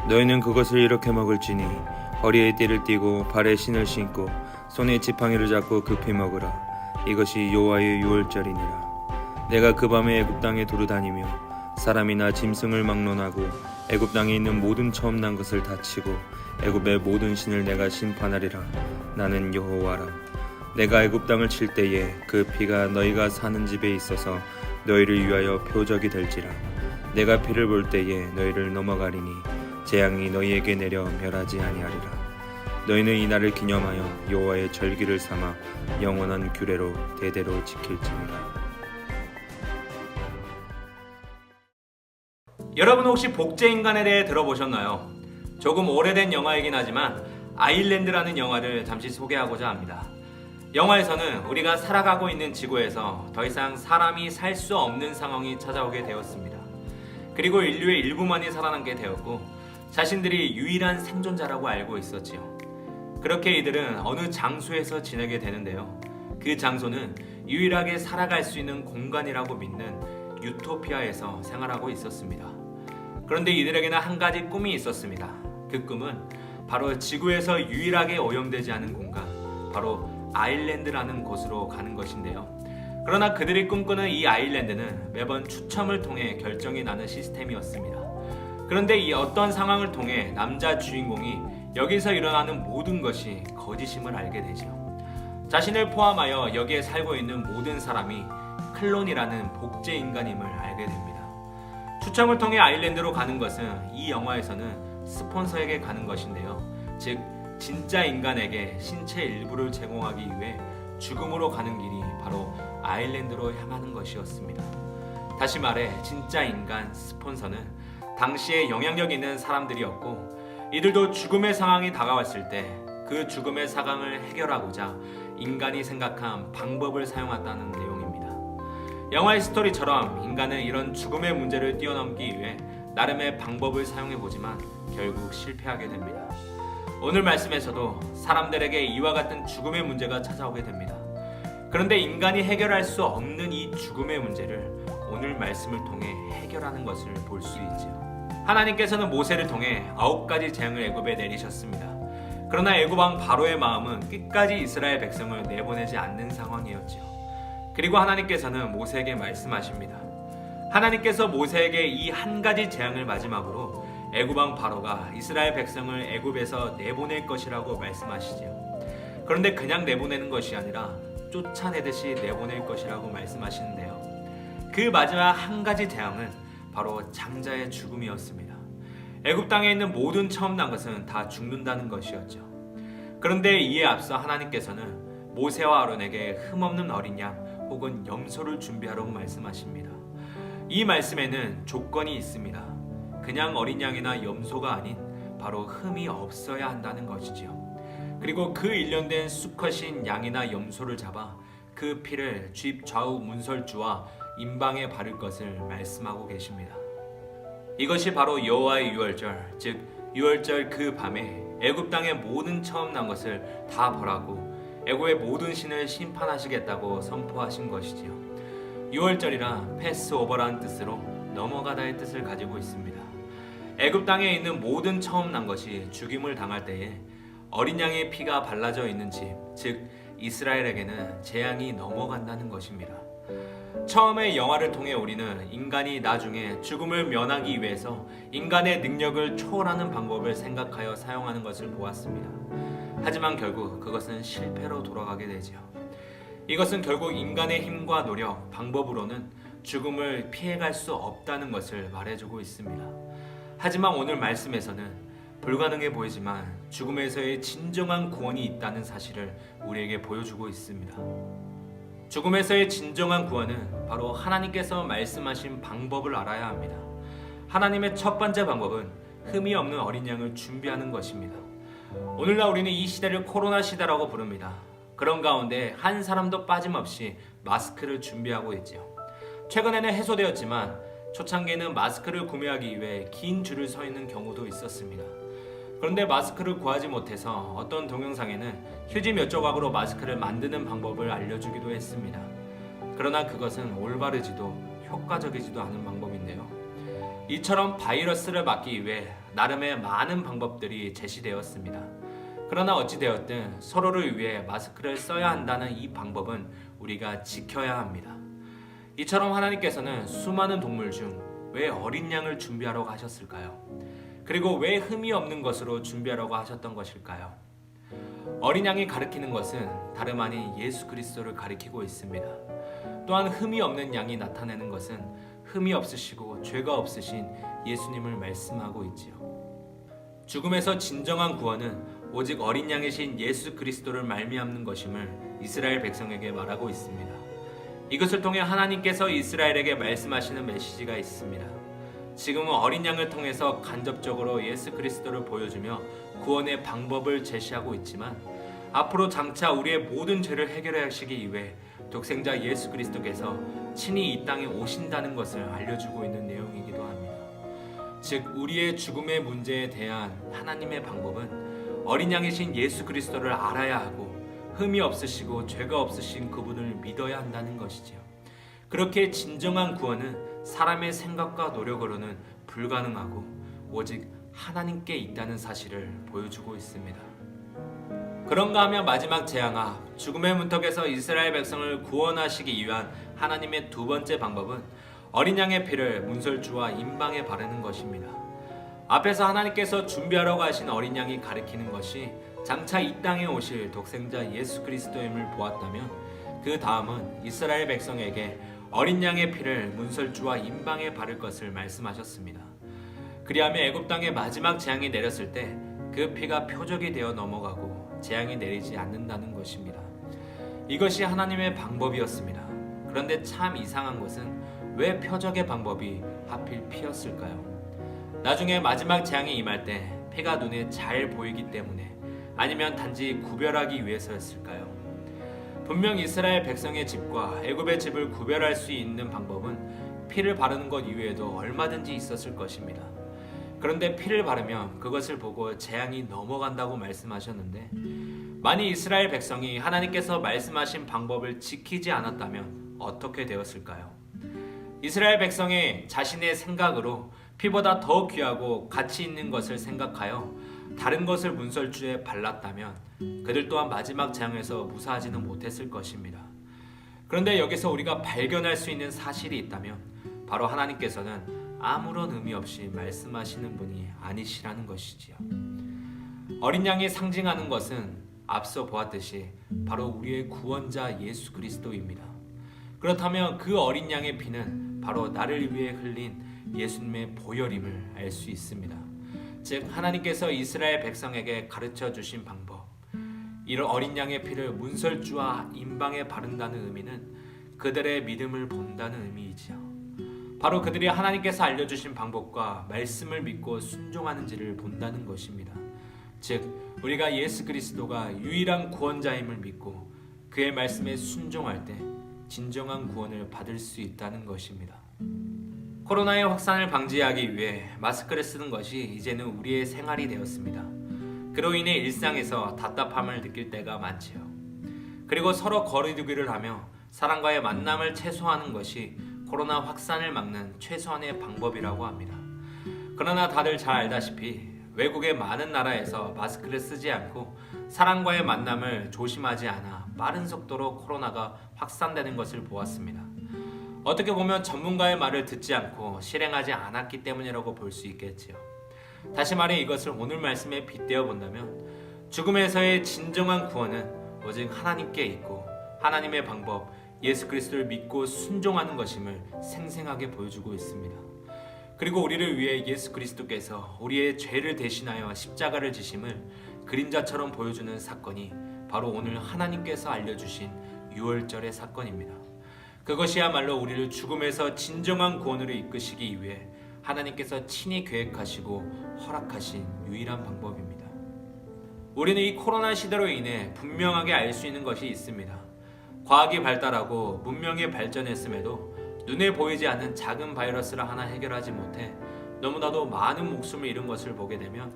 너희는 그것을 이렇게 먹을지니 허리에 띠를 띠고 발에 신을 신고 손에 지팡이를 잡고 급히 먹으라. 이것이 여호와의 유월절이니라. 내가 그 밤에 애굽 땅에 두루다니며 사람이나 짐승을 막론하고 애굽 땅에 있는 모든 처음 난 것을 다치고 애굽의 모든 신을 내가 심판하리라. 나는 여호와라. 내가 애굽 땅을 칠 때에 그 피가 너희가 사는 집에 있어서 너희를 위하여 표적이 될지라. 내가 피를 볼 때에 너희를 넘어가리니 재앙이 너희에게 내려 멸하지 아니하리라. 너희는 이 날을 기념하여 여호와의 절기를 삼아 영원한 규례로 대대로 지킬지니라. 여러분 혹시 복제인간에 대해 들어보셨나요? 조금 오래된 영화이긴 하지만 아일랜드라는 영화를 잠시 소개하고자 합니다. 영화에서는 우리가 살아가고 있는 지구에서 더 이상 사람이 살 수 없는 상황이 찾아오게 되었습니다. 그리고 인류의 일부만이 살아남게 되었고 자신들이 유일한 생존자라고 알고 있었지요. 그렇게 이들은 어느 장소에서 지내게 되는데요. 그 장소는 유일하게 살아갈 수 있는 공간이라고 믿는 유토피아에서 생활하고 있었습니다. 그런데 이들에게는 한 가지 꿈이 있었습니다. 그 꿈은 바로 지구에서 유일하게 오염되지 않은 공간, 바로 아일랜드라는 곳으로 가는 것인데요. 그러나 그들이 꿈꾸는 이 아일랜드는 매번 추첨을 통해 결정이 나는 시스템이었습니다. 그런데 이 어떤 상황을 통해 남자 주인공이 여기서 일어나는 모든 것이 거짓임을 알게 되죠. 자신을 포함하여 여기에 살고 있는 모든 사람이 클론이라는 복제 인간임을 알게 됩니다. 추첨을 통해 아일랜드로 가는 것은 이 영화에서는 스폰서에게 가는 것인데요. 즉 진짜 인간에게 신체 일부를 제공하기 위해 죽음으로 가는 길이 바로 아일랜드로 향하는 것이었습니다. 다시 말해 진짜 인간 스폰서는 당시에 영향력 있는 사람들이었고 이들도 죽음의 상황이 다가왔을 때 그 죽음의 상황을 해결하고자 인간이 생각한 방법을 사용했다는 내용입니다. 영화의 스토리처럼 인간은 이런 죽음의 문제를 뛰어넘기 위해 나름의 방법을 사용해보지만 결국 실패하게 됩니다. 오늘 말씀에서도 사람들에게 이와 같은 죽음의 문제가 찾아오게 됩니다. 그런데 인간이 해결할 수 없는 이 죽음의 문제를 오늘 말씀을 통해 해결하는 것을 볼 수 있지요. 하나님께서는 모세를 통해 9가지 재앙을 애굽에 내리셨습니다. 그러나 애굽 왕 바로의 마음은 끝까지 이스라엘 백성을 내보내지 않는 상황이었지요. 그리고 하나님께서는 모세에게 말씀하십니다. 하나님께서 모세에게 이 한 가지 재앙을 마지막으로 애굽 왕 바로가 이스라엘 백성을 애굽에서 내보낼 것이라고 말씀하시지요. 그런데 그냥 내보내는 것이 아니라 쫓아내듯이 내보낼 것이라고 말씀하시는데요. 그 마지막 한 가지 재앙은 바로 장자의 죽음이었습니다. 애굽 땅에 있는 모든 처음 난 것은 다 죽는다는 것이었죠. 그런데 이에 앞서 하나님께서는 모세와 아론에게 흠없는 어린 양 혹은 염소를 준비하라고 말씀하십니다. 이 말씀에는 조건이 있습니다. 그냥 어린 양이나 염소가 아닌 바로 흠이 없어야 한다는 것이지요. 그리고 그 일련된 수컷인 양이나 염소를 잡아 그 피를 집 좌우 문설주와 임방에 바를 것을 말씀하고 계십니다. 이것이 바로 여호와의 유월절, 즉 유월절 그 밤에 애굽 땅의 모든 처음 난 것을 다 벌하고 애굽의 모든 신을 심판하시겠다고 선포하신 것이지요. 유월절이란 패스오버라는 뜻으로 넘어가다의 뜻을 가지고 있습니다. 애굽 땅에 있는 모든 처음 난 것이 죽임을 당할 때에 어린 양의 피가 발라져 있는 집, 즉 이스라엘에게는 재앙이 넘어간다는 것입니다. 처음에 영화를 통해 우리는 인간이 나중에 죽음을 면하기 위해서 인간의 능력을 초월하는 방법을 생각하여 사용하는 것을 보았습니다. 하지만 결국 그것은 실패로 돌아가게 되죠. 이것은 결국 인간의 힘과 노력, 방법으로는 죽음을 피해갈 수 없다는 것을 말해주고 있습니다. 하지만 오늘 말씀에서는 불가능해 보이지만 죽음에서의 진정한 구원이 있다는 사실을 우리에게 보여주고 있습니다. 죽음에서의 진정한 구원은 바로 하나님께서 말씀하신 방법을 알아야 합니다. 하나님의 첫 번째 방법은 흠이 없는 어린 양을 준비하는 것입니다. 오늘날 우리는 이 시대를 코로나 시대라고 부릅니다. 그런 가운데 한 사람도 빠짐없이 마스크를 준비하고 있지요. 최근에는 해소되었지만 초창기에는 마스크를 구매하기 위해 긴 줄을 서 있는 경우도 있었습니다. 그런데 마스크를 구하지 못해서 어떤 동영상에는 휴지 몇 조각으로 마스크를 만드는 방법을 알려주기도 했습니다. 그러나 그것은 올바르지도 효과적이지도 않은 방법인데요. 이처럼 바이러스를 막기 위해 나름의 많은 방법들이 제시되었습니다. 그러나 어찌되었든 서로를 위해 마스크를 써야 한다는 이 방법은 우리가 지켜야 합니다. 이처럼 하나님께서는 수많은 동물 중 왜 어린 양을 준비하라고 하셨을까요? 그리고 왜 흠이 없는 것으로 준비하라고 하셨던 것일까요? 어린 양이 가리키는 것은 다름 아닌 예수 그리스도를 가리키고 있습니다. 또한 흠이 없는 양이 나타내는 것은 흠이 없으시고 죄가 없으신 예수님을 말씀하고 있지요. 죽음에서 진정한 구원은 오직 어린 양이신 예수 그리스도를 말미암는 것임을 이스라엘 백성에게 말하고 있습니다. 이것을 통해 하나님께서 이스라엘에게 말씀하시는 메시지가 있습니다. 지금은 어린 양을 통해서 간접적으로 예수 그리스도를 보여주며 구원의 방법을 제시하고 있지만 앞으로 장차 우리의 모든 죄를 해결하시기 위해 독생자 예수 그리스도께서 친히 이 땅에 오신다는 것을 알려주고 있는 내용이기도 합니다. 즉 우리의 죽음의 문제에 대한 하나님의 방법은 어린 양이신 예수 그리스도를 알아야 하고 흠이 없으시고 죄가 없으신 그분을 믿어야 한다는 것이지요. 그렇게 진정한 구원은 사람의 생각과 노력으로는 불가능하고 오직 하나님께 있다는 사실을 보여주고 있습니다. 그런가 하면 마지막 재앙아 죽음의 문턱에서 이스라엘 백성을 구원하시기 위한 하나님의 두 번째 방법은 어린 양의 피를 문설주와 임방에 바르는 것입니다. 앞에서 하나님께서 준비하라고 하신 어린 양이 가리키는 것이 장차 이 땅에 오실 독생자 예수 그리스도임을 보았다면 그 다음은 이스라엘 백성에게 어린 양의 피를 문설주와 임방에 바를 것을 말씀하셨습니다. 그리하면 애굽 땅에 마지막 재앙이 내렸을 때 그 피가 표적이 되어 넘어가고 재앙이 내리지 않는다는 것입니다. 이것이 하나님의 방법이었습니다. 그런데 참 이상한 것은 왜 표적의 방법이 하필 피였을까요? 나중에 마지막 재앙이 임할 때 피가 눈에 잘 보이기 때문에 아니면 단지 구별하기 위해서였을까요? 분명 이스라엘 백성의 집과 애굽의 집을 구별할 수 있는 방법은 피를 바르는 것 이외에도 얼마든지 있었을 것입니다. 그런데 피를 바르면 그것을 보고 재앙이 넘어간다고 말씀하셨는데 만일 이스라엘 백성이 하나님께서 말씀하신 방법을 지키지 않았다면 어떻게 되었을까요? 이스라엘 백성이 자신의 생각으로 피보다 더 귀하고 가치 있는 것을 생각하여 다른 것을 문설주에 발랐다면 그들 또한 마지막 재앙에서 무사하지는 못했을 것입니다. 그런데 여기서 우리가 발견할 수 있는 사실이 있다면 바로 하나님께서는 아무런 의미 없이 말씀하시는 분이 아니시라는 것이지요. 어린 양이 상징하는 것은 앞서 보았듯이 바로 우리의 구원자 예수 그리스도입니다. 그렇다면 그 어린 양의 피는 바로 나를 위해 흘린 예수님의 보혈임을 알 수 있습니다. 즉 하나님께서 이스라엘 백성에게 가르쳐 주신 방법, 이런 어린 양의 피를 문설주와 임방에 바른다는 의미는 그들의 믿음을 본다는 의미이지요. 바로 그들이 하나님께서 알려주신 방법과 말씀을 믿고 순종하는지를 본다는 것입니다. 즉 우리가 예수 그리스도가 유일한 구원자임을 믿고 그의 말씀에 순종할 때 진정한 구원을 받을 수 있다는 것입니다. 코로나의 확산을 방지하기 위해 마스크를 쓰는 것이 이제는 우리의 생활이 되었습니다. 그로 인해 일상에서 답답함을 느낄 때가 많지요. 그리고 서로 거리두기를 하며 사람과의 만남을 최소화하는 것이 코로나 확산을 막는 최소한의 방법이라고 합니다. 그러나 다들 잘 알다시피 외국의 많은 나라에서 마스크를 쓰지 않고 사람과의 만남을 조심하지 않아 빠른 속도로 코로나가 확산되는 것을 보았습니다. 어떻게 보면 전문가의 말을 듣지 않고 실행하지 않았기 때문이라고 볼 수 있겠지요. 다시 말해 이것을 오늘 말씀에 빗대어 본다면 죽음에서의 진정한 구원은 오직 하나님께 있고 하나님의 방법 예수 그리스도를 믿고 순종하는 것임을 생생하게 보여주고 있습니다. 그리고 우리를 위해 예수 그리스도께서 우리의 죄를 대신하여 십자가를 지심을 그림자처럼 보여주는 사건이 바로 오늘 하나님께서 알려주신 유월절의 사건입니다. 그것이야말로 우리를 죽음에서 진정한 구원으로 이끄시기 위해 하나님께서 친히 계획하시고 허락하신 유일한 방법입니다. 우리는 이 코로나 시대로 인해 분명하게 알 수 있는 것이 있습니다. 과학이 발달하고 문명이 발전했음에도 눈에 보이지 않는 작은 바이러스를 하나 해결하지 못해 너무나도 많은 목숨을 잃은 것을 보게 되면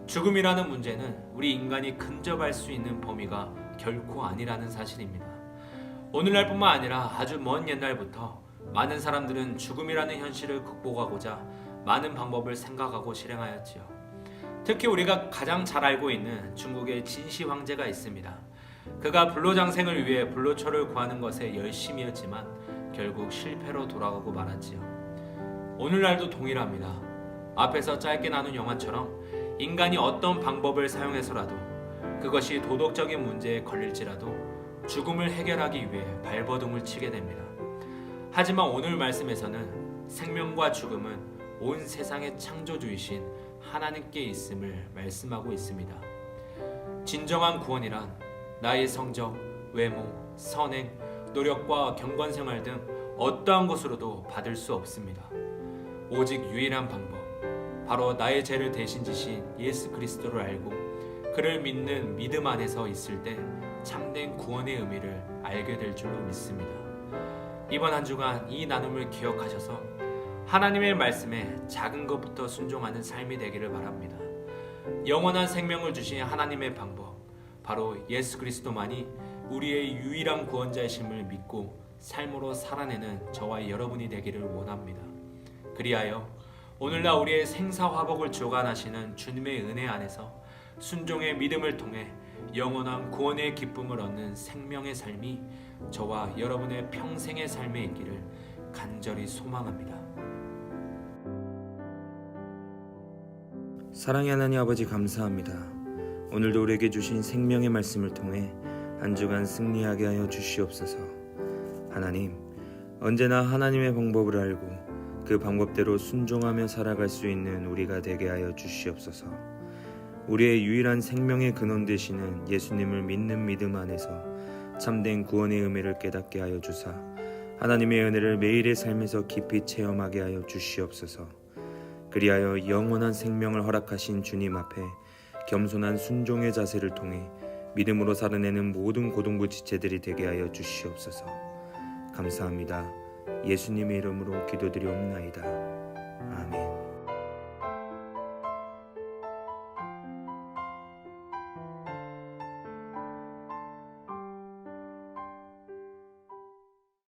죽음이라는 문제는 우리 인간이 근접할 수 있는 범위가 결코 아니라는 사실입니다. 오늘날뿐만 아니라 아주 먼 옛날부터 많은 사람들은 죽음이라는 현실을 극복하고자 많은 방법을 생각하고 실행하였지요. 특히 우리가 가장 잘 알고 있는 중국의 진시 황제가 있습니다. 그가 불로장생을 위해 불로초를 구하는 것에 열심이었지만 결국 실패로 돌아가고 말았지요. 오늘날도 동일합니다. 앞에서 짧게 나눈 영화처럼 인간이 어떤 방법을 사용해서라도 그것이 도덕적인 문제에 걸릴지라도 죽음을 해결하기 위해 발버둥을 치게 됩니다. 하지만 오늘 말씀에서는 생명과 죽음은 온 세상의 창조주이신 하나님께 있음을 말씀하고 있습니다. 진정한 구원이란 나의 성적, 외모, 선행, 노력과 경건생활 등 어떠한 것으로도 받을 수 없습니다. 오직 유일한 방법, 바로 나의 죄를 대신 지신 예수 그리스도를 알고 그를 믿는 믿음 안에서 있을 때 참된 구원의 의미를 알게 될 줄로 믿습니다. 이번 한 주간 이 나눔을 기억하셔서 하나님의 말씀에 작은 것부터 순종하는 삶이 되기를 바랍니다. 영원한 생명을 주신 하나님의 방법, 바로 예수 그리스도만이 우리의 유일한 구원자이심을 믿고 삶으로 살아내는 저와 여러분이 되기를 원합니다. 그리하여 오늘날 우리의 생사화복을 주관하시는 주님의 은혜 안에서 순종의 믿음을 통해 영원한 구원의 기쁨을 얻는 생명의 삶이 저와 여러분의 평생의 삶에 있기를 간절히 소망합니다. 사랑의 하나님 아버지 감사합니다. 오늘도 우리에게 주신 생명의 말씀을 통해 한 주간 승리하게 하여 주시옵소서. 하나님, 언제나 하나님의 방법을 알고 그 방법대로 순종하며 살아갈 수 있는 우리가 되게 하여 주시옵소서. 우리의 유일한 생명의 근원 되시는 예수님을 믿는 믿음 안에서 참된 구원의 의미를 깨닫게 하여 주사 하나님의 은혜를 매일의 삶에서 깊이 체험하게 하여 주시옵소서. 그리하여 영원한 생명을 허락하신 주님 앞에 겸손한 순종의 자세를 통해 믿음으로 살아내는 모든 고동부 지체들이 되게 하여 주시옵소서. 감사합니다. 예수님의 이름으로 기도드리옵나이다.